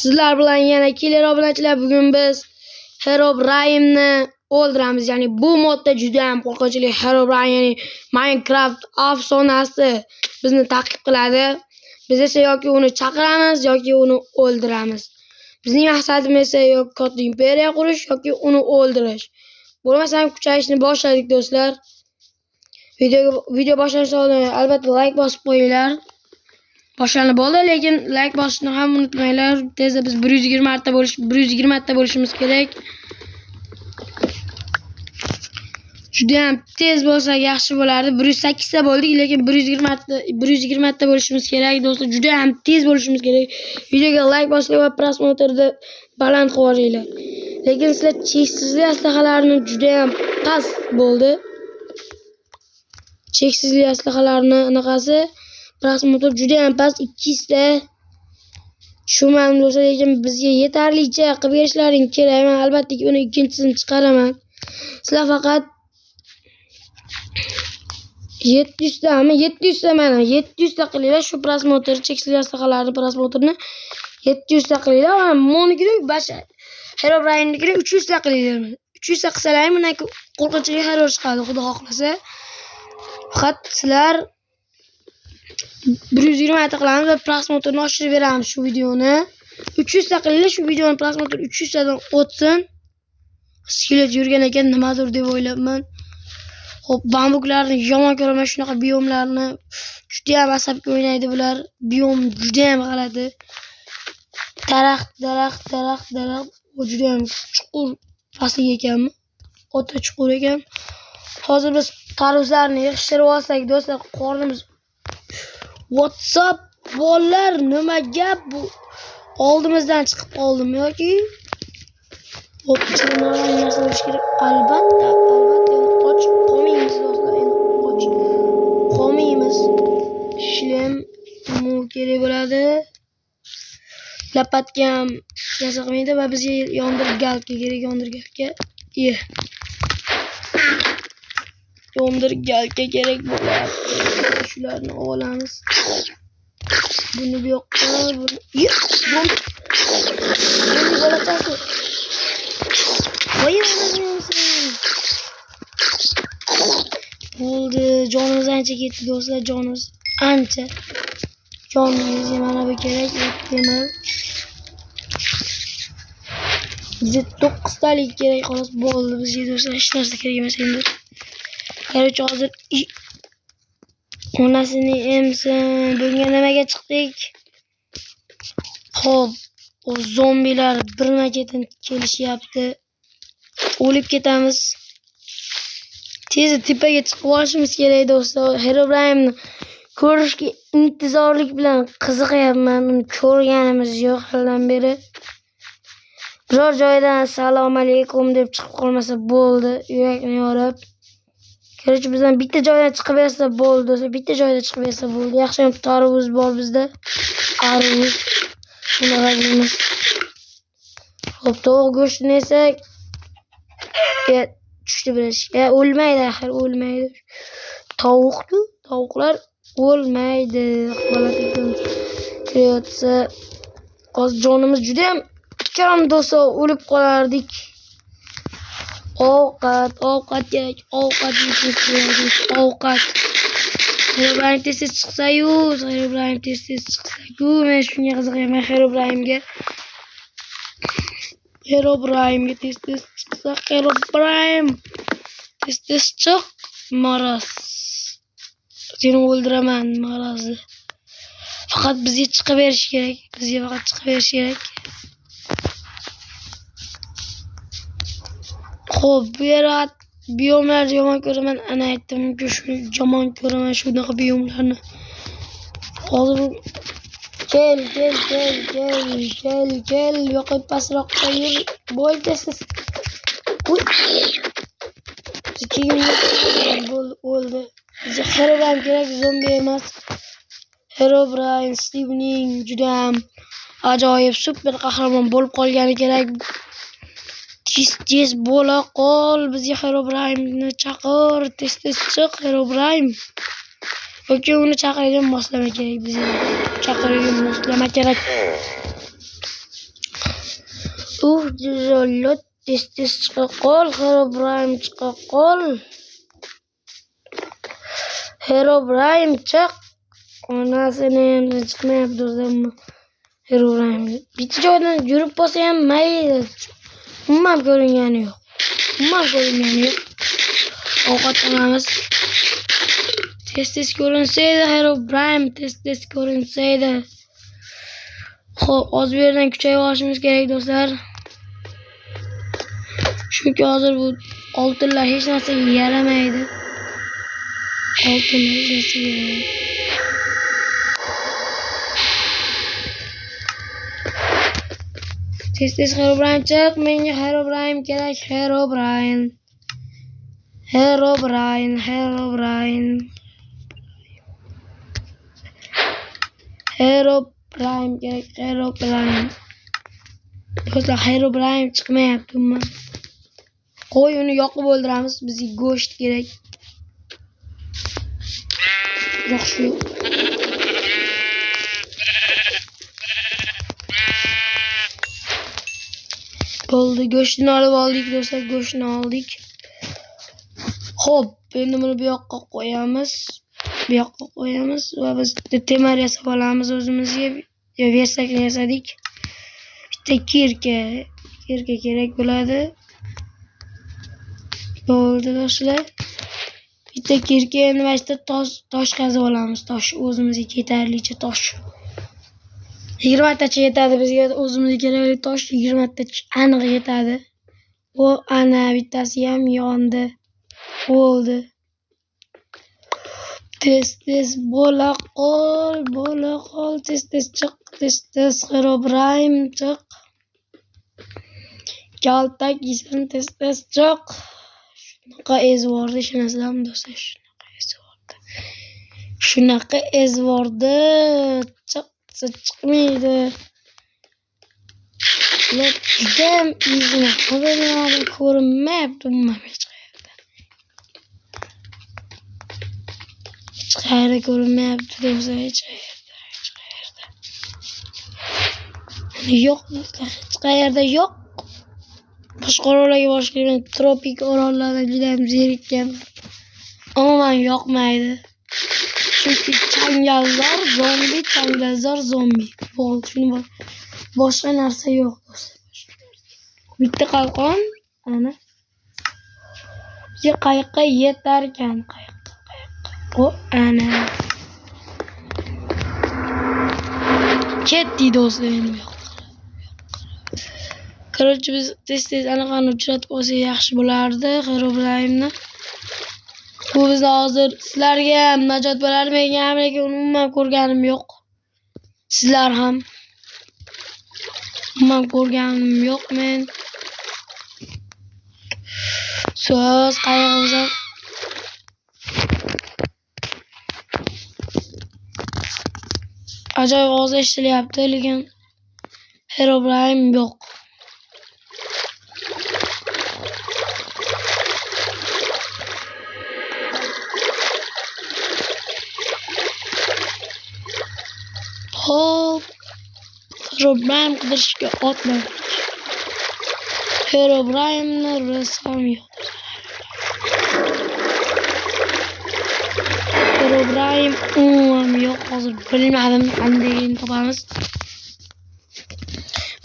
Sizlar bilan yana kelir obunachilar. Bugun biz Herobrine'ni o'ldiramiz. Ya'ni bu modda juda ham qo'rqinchli. Herobrine ya'ni Minecraft afsonasi bizni ta'qib qiladi. Biz esa yoki uni chaqiramiz yoki uni o'ldiramiz. Bizning maqsadimiz esa yoki katta imperiya qurish yoki uni o'ldirish. Bo'lmasam kuchayishni boshladik do'stlar. Video boshlashdan oldin albatta like bosib qo'yinglar. Boshlanib bo'ldi, lekin like bosishni ham unutmanglar. Tezda biz 120 marta bo'lishimiz kerak. Juda ham tez bo'lsa yaxshi bo'lardi. 108 ta bo'ldik, lekin 120 marta bo'lishimiz kerak do'stlar. Juda ham tez bo'lishimiz kerak. Videoga like bosinglar va prosmotrni baland qilib yuboringlar. Lekin sizlar cheksizli aslahalarni juda ham past bo'ldi. Cheksizli aslahalarni anaqasi prosmotr juda ham past 200 ta. Shu ma'lum bo'lsa, lekin bizga yetarlicha qilib berishlaring kerak. Men albatta uni ikkinchisini chiqaraman. Sizlar faqat 700 ta mana 700 ta qilinglar shu prosmotr cheksizli aslahalarni prosmotrini 700 ta qilinglar. Mana monikini bashar Herobrine'nikini 300 ta qilinglar. 300 ta qilsalar bundan qo'rqinchli hero chiqadi, xudo xohlasa. Faqat sizlar 120 ta qilamiz va prosmotrni oshirib beramiz shu videoni. 300 ta qilinglar, shu videoni prosmotr 300 tadan o'tsin. Skelet yurgan ekan, nimadir deb o'ylabman. Xo'p, bambuklarni yomon ko'raman, shunaqa biomlarni. Juda ham asabga o'ynaydi bular. Biom juda ham g'alati. Daraxt. O juda ham chuqur pastlik ekanmi? O'ta chuqur ekan. Hozir biz tarvuzlarni yig'ishtirib olsak, do'stlar, qornimiz WhatsApp bolalar, nima gap bu? Oldimizdan chiqib qoldimi yoki? Hop, ichida narsa bo'lish kerak. Albatta, och qolmaymiz do'stlar, endi och qolmaymiz. Shlem kerak bo'ladi. Lapatka ham narsa qilmaydi va bizga yondirgalka kerak, yondirgalka kerak bo'ladi. Shularni olamiz. Buni bu yoqqa, buni bolakasi. Bo'ldi, jonimiz ancha ketdi do'stlar, jonimiz ancha. Jonimiz mana bu kerak, temir. Bizga 9 talik kerak, xolos bo'ldi. Bizga do'stlar hech narsa kerak emas endi. Qarchi hozir onasini emsin. Bunga nimaga chiqdik? Xo'p, o zombilar birma-ketin kelishyapti. O'lib ketamiz. Tezda tepaga chiqib olishimiz kerak do'stlar. Herobrine'ni ko'rishga intizorlik bilan qiziqyapman. Uni ko'rganimiz yo'q halidan beri. Biror joydan salom alaykum deb chiqib qolmasa bo'ldi. Yurakni yorib. Qarchi bizdan bitta joydan chiqib bersa bo'ldi do'stlar. Bitta joyda chiqib bersa bo'ldi. Yaxshi ham tarvuz bor bizda. Tarvuz. Bunaqa deymiz. Xo'p, tovuq go'shtini esa tushdi bilish. O'lmaydi axir, o'lmaydi. Tovuqlar o'lmaydi. Balatikdan kirayotsa, hozir jonimiz juda ham kam do'stlar, o'lib qolardik. Ovqat kerak, ovqat yeyishimiz kerak, ovqat. Herobrine tez chiqsa-yu, men shunga qiziqaman Herobrine'ga. Herobrine'ga tez chiqsa, Herobrine tez chiq, Maraz. Seni o'ldiraman, Marazni. Faqat bizga chiqib berish kerak. Xo'p, bu yerda biomlarni yomon ko'raman. Ana aytdim-ku, shuni yomon ko'raman shunaqa biomlarni. Hozir kel, yo'q pastroqqa yur. Bo'ldi siz. O'ldi. Bizga Herobrine kerak, zombi emas. Herobrine Steve'ning juda ham ajoyib super qahramon bo'lib qolgani kerak. Tez bo'la qol, bizga Herobrine'ni chaqir, tez chiq Herobrine. Yoki uni chaqiradigan moslama kerak bizga. Chaqiradigan moslama kerak. Jolot tez chiqa qol. Herobrine chiqa qol. Herobrine chiq. Onasini ham chiqmayapti o'zimmi. Herobrine. Bitta joydan yurib bo'lsa ham mayli. Umuman ko'ringani yo'q. Ovqatlanamiz. Tez ko'rinsaydi Herobrine, tez ko'rinsaydi. Xo'p, hozir bu yerdan kuchayib olishimiz kerak do'stlar. Chunki hozir bu oltinlar hech narsaga yaramaydi. Tez Herobrine chiq, menga Herobrine kerak, Herobrine kerak, Herobrine. Do'stlar, Herobrine chiqmayapti umuman. Qo'y, uni yoqib o'ldiramiz, bizga go'sht kerak. Yaxshi. Bo'ldi, go'shtini olib oldik do'stlar, go'shtini oldik. Xo'p, endi buni bu yoqqa qo'yamiz. Va biz temir yasab olamiz o'zimizga. Versakni yasadik. Bitta kirka kerak bo'ladi. Bo'ldi do'stlar. Bitta kirka endi mana tosh qazib olamiz. Tosh o'zimizga yetarlicha tosh. 20 tacha yetadi bizga, o'zimizga kerakli tosh 20 tacha aniq yetadi. O ana bittasi ham yondi. Bo'ldi. Tez bo'la qol, tez chiq, tez Herobrine chiq. Kaltak yesin, tez chiq. Shunaqa ezvordi, ishonasizlarmi do'stlar? Shunaqa ezvordi. Chiqmaydi. Judam izini qilib ko'rinmayapti umuman hech qayerda. Hech qayerda ko'rinmayapti do'stlar, hech qayerda. Yo'q do'stlar, hech qayerda yo'q. Boshqa orollarga borishga tropik orollarga juda ham zerikkanman. Umuman yoqmaydi. Chunki changalzor zombi. Bo'ldi, shuni boshqa narsa yo'q do'stlar. Bitta qalqon, ana. Bizga qayiqqa yetar ekan, qayiqqa. O, ana. Ketdi do'stlar endi bu yoqqa. Короче, biz tez anaqani uchratib olsak yaxshi bo'lardi, Herobrine'ni. Bu bizda hozir sizlarga ham najot bo'lardi, menga ham, lekin umuman ko'rganim yo'q. Sizlar ham umuman ko'rganim yo'q men. So'z qayg'imizdan ajoyib ovoz eshitilyapti, lekin Herobrine yo'q. Hop, Herobrine qidirishga otlandik. Herobrine'ni rasam yo'q. Herobrine umuman yo'q. Hozir bilmadim qanday topamiz.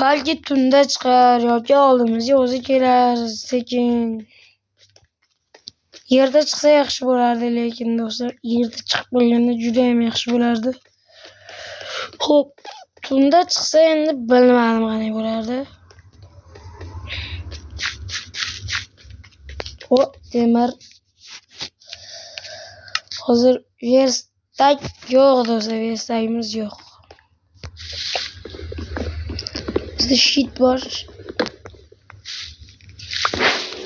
Balki tunda chiqar yoki oldimizga o'zi kelar sekin. Yerda chiqsa yaxshi bo'lardi, lekin do'stlar, yerda chiqib bo'lganda juda ham yaxshi bo'lardi. Xo'p, tunda chiqsa endi bilmadim qanday bo'lardi. O, temir. Hozir verstak yo'q do'stlar, verstakimiz yo'q. Bizda shit bor.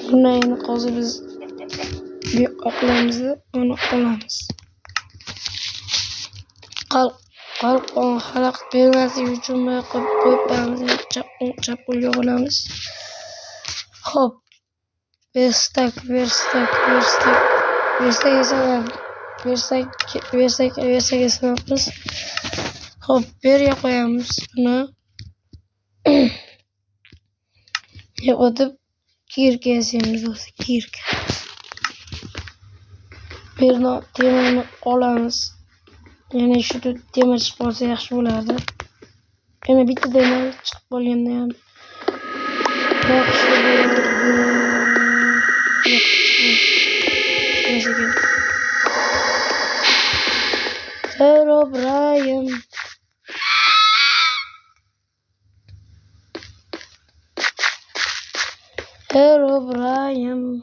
Bundan hozir biz bu oqlamiz, uni olamiz. Qalqon xalaqit bermaslik uchun bunday qilib qo'yibmiz. Chap qo'lga olamiz. Hop. Verstak yasanamiz. Hop, bu yerga qo'yamiz buni. O'tib kirka yasaymiz do'stlar, kirka. Birni temirni olamiz. Yana shu temir chiqib qolsa yaxshi bo'lardi. Yana bitta temir chiqib qolganda ham yaxshi bo'lardi. Herobrine.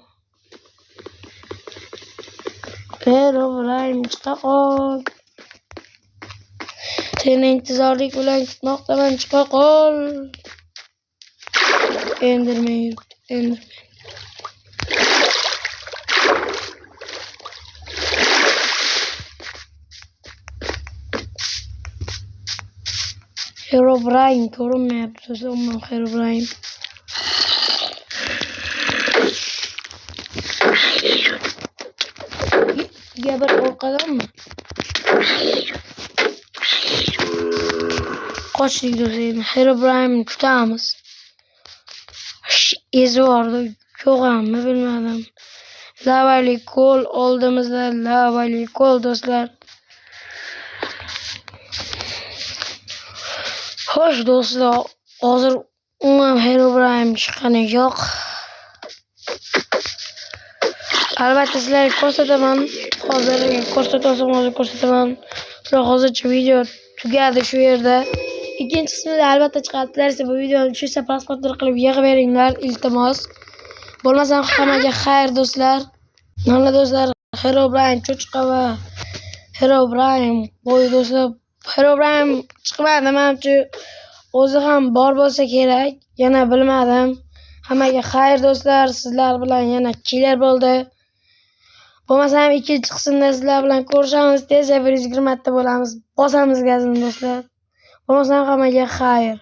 Herobrine chiqa qol. Seni intizorlik bilan kutmoqdaman, chiqa qol. Enderman. Herobrine ko'rinmayapti. Umuman Herobrine. Ya bir orqadanmi? Qochdik do'stlar. Herobrine kutamiz. Ezvordi. Yo'qmi bilmadim. Lavali ko'l oldimizda, lavali ko'l do'stlar. Xo'sh do'stlar, hozir umuman Herobrine chiqqani yo'q. Albatta sizlarga ko'rsataman. Ko'rsataman. Sizlar hozircha video tugadi shu yerda. Ikkinchi qismida albatta chiqadi. Sizlar bu videoni tushsa pasport qilib yig'ib beringlar, iltimos. Bo'lmasa hammaga xayr do'stlar. Mana do'stlar, Herobrine cho'chqa va Herobrine qo'y do'stlar. Herobrine chiqmadi, menimcha o'zi ham bor bo'lsa kerak. Yana bilmadim. Hammaga xayr do'stlar. Sizlar bilan yana kelar bo'ldi. Bo'lmasa ham ikkinchi qismda sizlar bilan ko'rishamiz. Tez 120 ta bo'lamiz. Bosamiz gazini do'stlar. Bo'lmasa ham hammaga xayr.